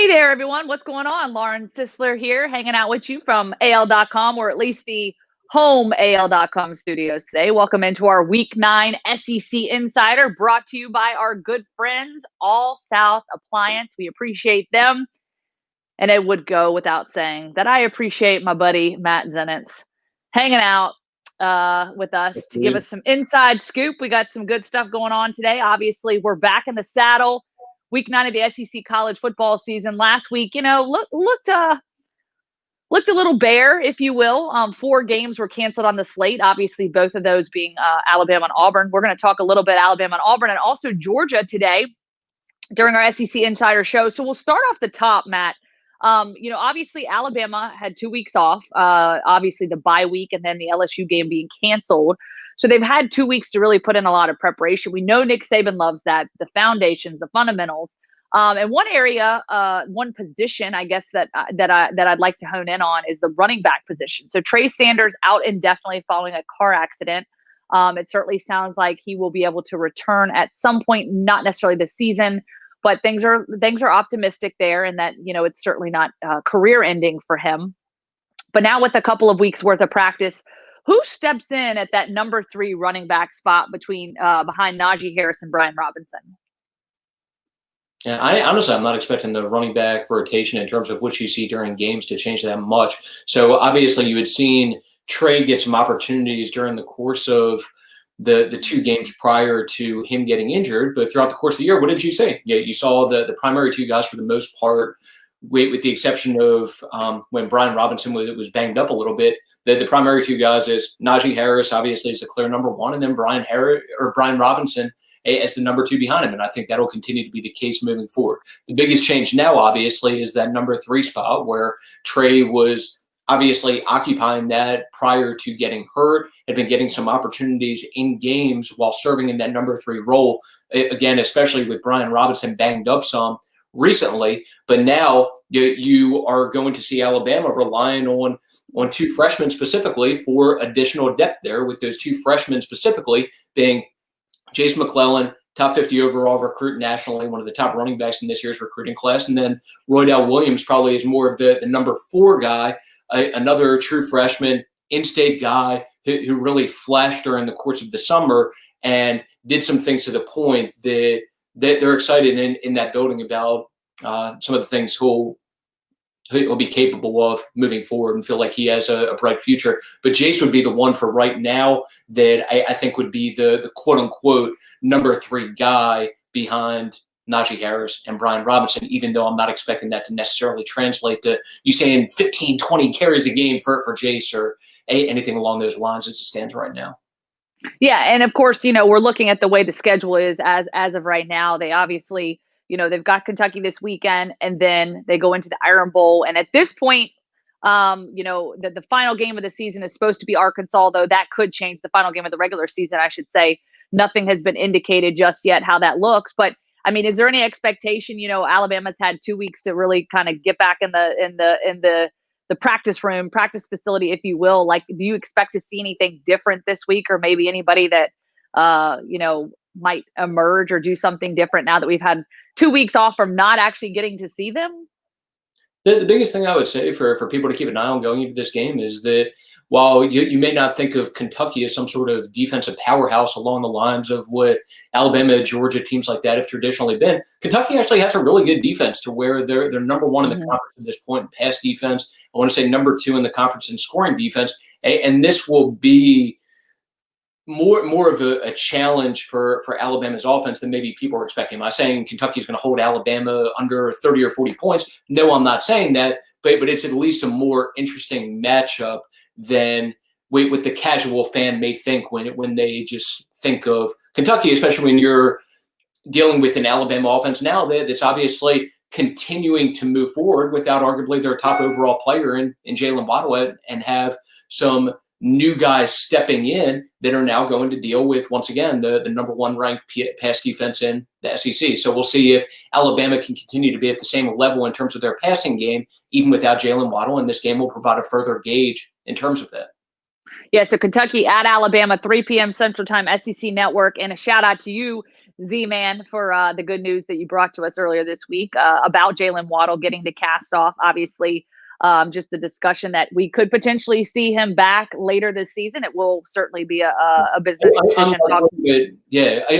Hey there, everyone. What's going on? Lauren Sisler here, hanging out with you from AL.com, or at least the home AL.com studios today. Welcome into our Week 9 SEC Insider, brought to you by our good friends, All South Appliance. We appreciate them. And it would go without saying that I appreciate my buddy, Matt Zenitz, hanging out with us to give us some inside scoop. We got some good stuff going on today. Obviously, we're back in the saddle. Week 9 of the SEC college football season. Last week, looked a little bare, if you will. 4 games were canceled on the slate. Obviously, both of those being Alabama and Auburn. We're going to talk a little bit Alabama and Auburn, and also Georgia today during our SEC Insider show. So we'll start off the top, Matt. Obviously Alabama had 2 weeks off. Obviously the bye week, and then the LSU game being canceled. So they've had 2 weeks to really put in a lot of preparation. We know Nick Saban loves that, the foundations, the fundamentals. And one area, one position, I guess that I'd like to hone in on is the running back position. So Trey Sanders out indefinitely following a car accident. It certainly sounds like he will be able to return at some point, not necessarily this season, but things are optimistic there, and that it's certainly not career ending for him. But now with a couple of weeks worth of practice, who steps in at that number 3 running back spot behind Najee Harris and Brian Robinson? Yeah, I'm not expecting the running back rotation in terms of what you see during games to change that much. So obviously you had seen Trey get some opportunities during the course of the 2 games prior to him getting injured, but throughout the course of the year, what did you say? Yeah, you saw the primary 2 guys for the most part, with the exception of when Brian Robinson was banged up a little bit. The primary 2 guys is Najee Harris, obviously, is the clear number 1, and then Brian Robinson as the number 2 behind him, and I think that'll continue to be the case moving forward. The biggest change now, obviously, is that number 3 spot where Trey was obviously occupying that prior to getting hurt, had been getting some opportunities in games while serving in that number 3 role, again, especially with Brian Robinson banged up some recently. But now you are going to see Alabama relying on 2 freshmen specifically for additional depth there, with those 2 freshmen specifically being Jason McClellan, top 50 overall recruit nationally, one of the top running backs in this year's recruiting class, and then Roydell Williams probably is more of the number 4 guy, another true freshman, in-state guy who really flashed during the course of the summer and did some things to the point that they're excited in that building about some of the things he'll be capable of moving forward, and feel like he has a bright future. But Jace would be the one for right now that I think would be the quote-unquote number 3 guy behind Najee Harris and Brian Robinson, even though I'm not expecting that to necessarily translate to you saying 15, 20 carries a game for Jace or anything along those lines as it stands right now. Yeah, and of course, we're looking at the way the schedule is as of right now. They obviously, they've got Kentucky this weekend, and then they go into the Iron Bowl. And at this point, the final game of the season is supposed to be Arkansas, though that could change. The final game of the regular season, I should say. Nothing has been indicated just yet how that looks, but I mean, is there any expectation? Alabama's had 2 weeks to really kind of get back in the practice room, practice facility, if you will. Like, do you expect to see anything different this week, or maybe anybody that might emerge or do something different now that we've had 2 weeks off from not actually getting to see them? The biggest thing I would say for people to keep an eye on going into this game is that while you may not think of Kentucky as some sort of defensive powerhouse along the lines of what Alabama, Georgia, teams like that have traditionally been, Kentucky actually has a really good defense to where they're number 1 in the conference at this point in pass defense. I want to say number 2 in the conference in scoring defense. And this will be more of a challenge for Alabama's offense than maybe people are expecting. Am I saying Kentucky is going to hold Alabama under 30 or 40 points? No, I'm not saying that, but it's at least a more interesting matchup than what the casual fan may think when they just think of Kentucky, especially when you're dealing with an Alabama offense now that's obviously continuing to move forward without arguably their top overall player in Jaylen Waddle, and have some new guys stepping in that are now going to deal with, once again, the number 1 ranked pass defense in the SEC. So we'll see if Alabama can continue to be at the same level in terms of their passing game, even without Jaylen Waddle, and this game will provide a further gauge in terms of that. Yeah, so Kentucky at Alabama, 3 p.m. Central Time, SEC Network, and a shout out to you Z-Man, for the good news that you brought to us earlier this week about Jaylen Waddle getting the cast off. Obviously, just the discussion that we could potentially see him back later this season. It will certainly be a business decision.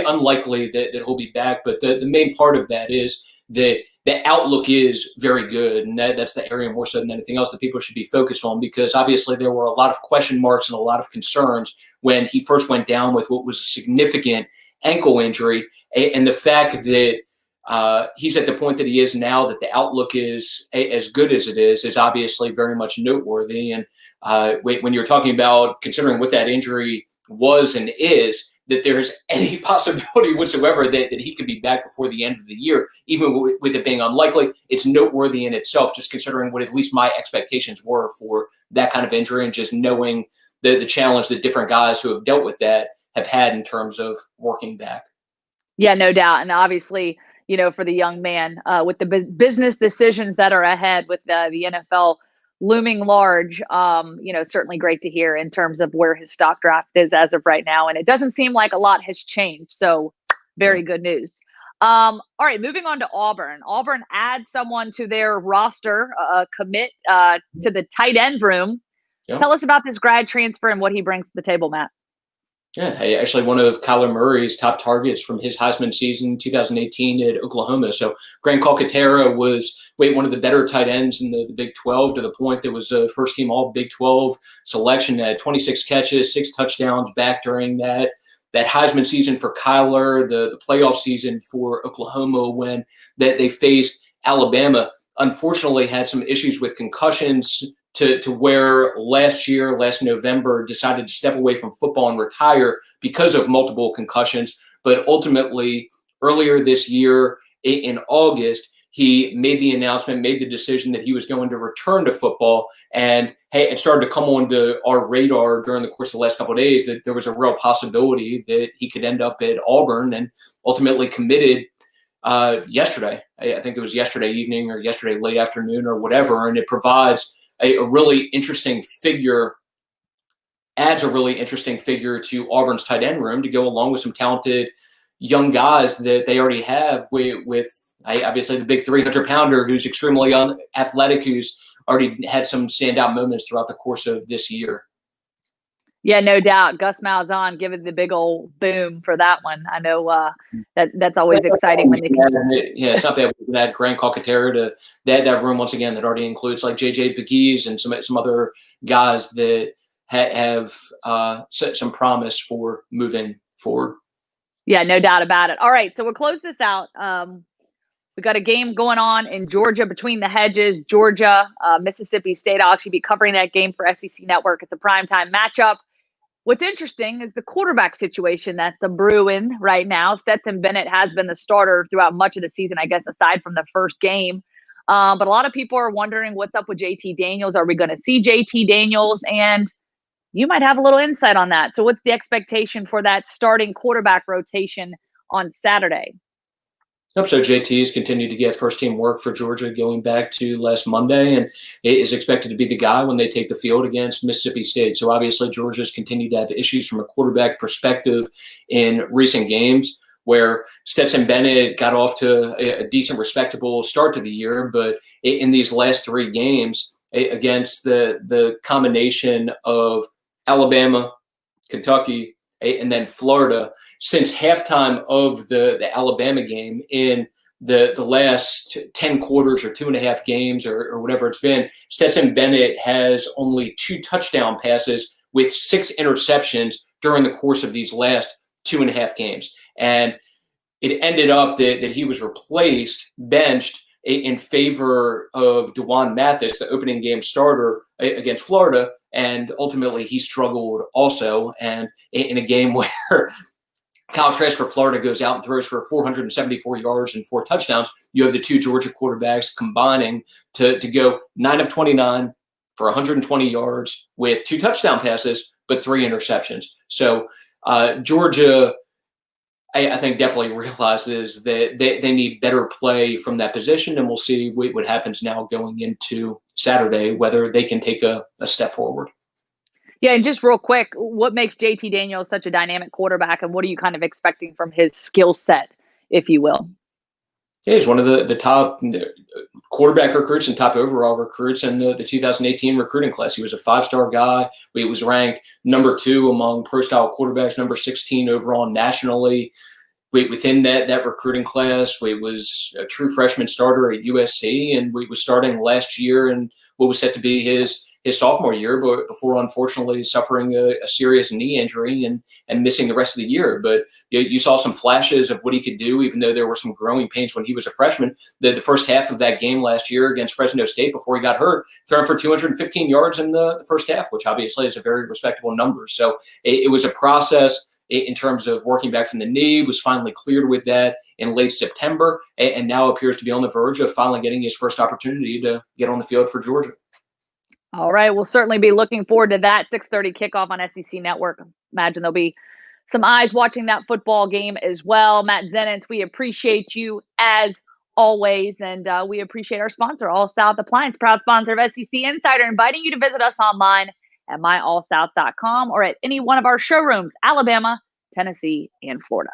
Unlikely that he'll be back, but the main part of that is that the outlook is very good, and that's the area more so than anything else that people should be focused on, because obviously there were a lot of question marks and a lot of concerns when he first went down with what was a significant ankle injury, and the fact that he's at the point that he is now, that the outlook is as good as it is obviously very much noteworthy. And when you're talking about considering what that injury was and is, that there's any possibility whatsoever that he could be back before the end of the year, even with it being unlikely, it's noteworthy in itself, just considering what at least my expectations were for that kind of injury, and just knowing the challenge that different guys who have dealt with that have had in terms of working back. Yeah, no doubt. And obviously, for the young man, with the business decisions that are ahead with the NFL looming large, certainly great to hear in terms of where his stock draft is as of right now. And it doesn't seem like a lot has changed. So very good news. All right, moving on to Auburn. Auburn adds someone to their roster, commit to the tight end room. Yep. Tell us about this grad transfer and what he brings to the table, Matt. Yeah, actually one of Kyler Murray's top targets from his Heisman season 2018 at Oklahoma. So Grant Calcaterra was one of the better tight ends in the Big 12, to the point that was a first-team All Big 12 selection, at 26 catches, 6 touchdowns back during that Heisman season for Kyler, the playoff season for Oklahoma when they faced Alabama. Unfortunately, had some issues with concussions, to where last November, decided to step away from football and retire because of multiple concussions. But ultimately, earlier this year in August, he made the decision that he was going to return to football. And it started to come onto our radar during the course of the last couple of days that there was a real possibility that he could end up at Auburn, and ultimately committed yesterday. I think it was yesterday evening or yesterday late afternoon or whatever. And it provides a really interesting figure, adds a really interesting figure to Auburn's tight end room to go along with some talented young guys that they already have with obviously the big 300-pounder who's extremely athletic, who's already had some standout moments throughout the course of this year. Yeah, no doubt. Gus Malzahn giving the big old boom for that one. I know that's always exciting when they can. Yeah, it's not bad. We can add Grant Calcaterra to that room once again. That already includes like JJ Pegues and some other guys that have some promise for moving forward. Yeah, no doubt about it. All right, so we'll close this out. We got a game going on in Georgia, between the hedges, Georgia, Mississippi State. I'll actually be covering that game for SEC Network. It's a primetime matchup. What's interesting is the quarterback situation that's a brewing right now. Stetson Bennett has been the starter throughout much of the season, I guess, aside from the first game. But a lot of people are wondering what's up with JT Daniels. Are we going to see JT Daniels? And you might have a little insight on that. So what's the expectation for that starting quarterback rotation on Saturday? So JT has continued to get first-team work for Georgia going back to last Monday, and is expected to be the guy when they take the field against Mississippi State. So obviously Georgia's continued to have issues from a quarterback perspective in recent games, where Stetson Bennett got off to a decent, respectable start to the year, but in these last 3 games against the combination of Alabama, Kentucky, and then Florida, since halftime of the Alabama game, in the last 10 quarters or 2.5 games or whatever it's been, Stetson Bennett has only 2 touchdown passes with 6 interceptions during the course of these last 2.5 games. And it ended up that he was benched in favor of DeJuan Mathis, the opening game starter against Florida, and ultimately he struggled also. And in a game where Kyle Trask for Florida goes out and throws for 474 yards and 4 touchdowns, you have the 2 Georgia quarterbacks combining to go 9 of 29 for 120 yards with 2 touchdown passes, but 3 interceptions. So Georgia, I think, definitely realizes that they need better play from that position, and we'll see what happens now going into Saturday, whether they can take a step forward. Yeah, and just real quick, what makes JT Daniels such a dynamic quarterback, and what are you kind of expecting from his skill set if you will. Yeah, he's one of the top quarterback recruits and top overall recruits in the 2018 recruiting class. He was a 5-star guy. He was ranked number 2 among pro-style quarterbacks, number 16 overall nationally. Within that recruiting class, he was a true freshman starter at USC, and we was starting last year in what was set to be his sophomore year, but before unfortunately suffering a serious knee injury and missing the rest of the year. But you saw some flashes of what he could do, even though there were some growing pains when he was a freshman. The first half of that game last year against Fresno State before he got hurt, thrown for 215 yards in the first half, which obviously is a very respectable number. So it was a process in terms of working back from the knee, was finally cleared with that in late September, and now appears to be on the verge of finally getting his first opportunity to get on the field for Georgia. All right, we'll certainly be looking forward to that 6:30 kickoff on SEC Network. Imagine there'll be some eyes watching that football game as well. Matt Zenitz, we appreciate you as always, and we appreciate our sponsor, All South Appliance, proud sponsor of SEC Insider, inviting you to visit us online at myallsouth.com or at any one of our showrooms, Alabama, Tennessee, and Florida.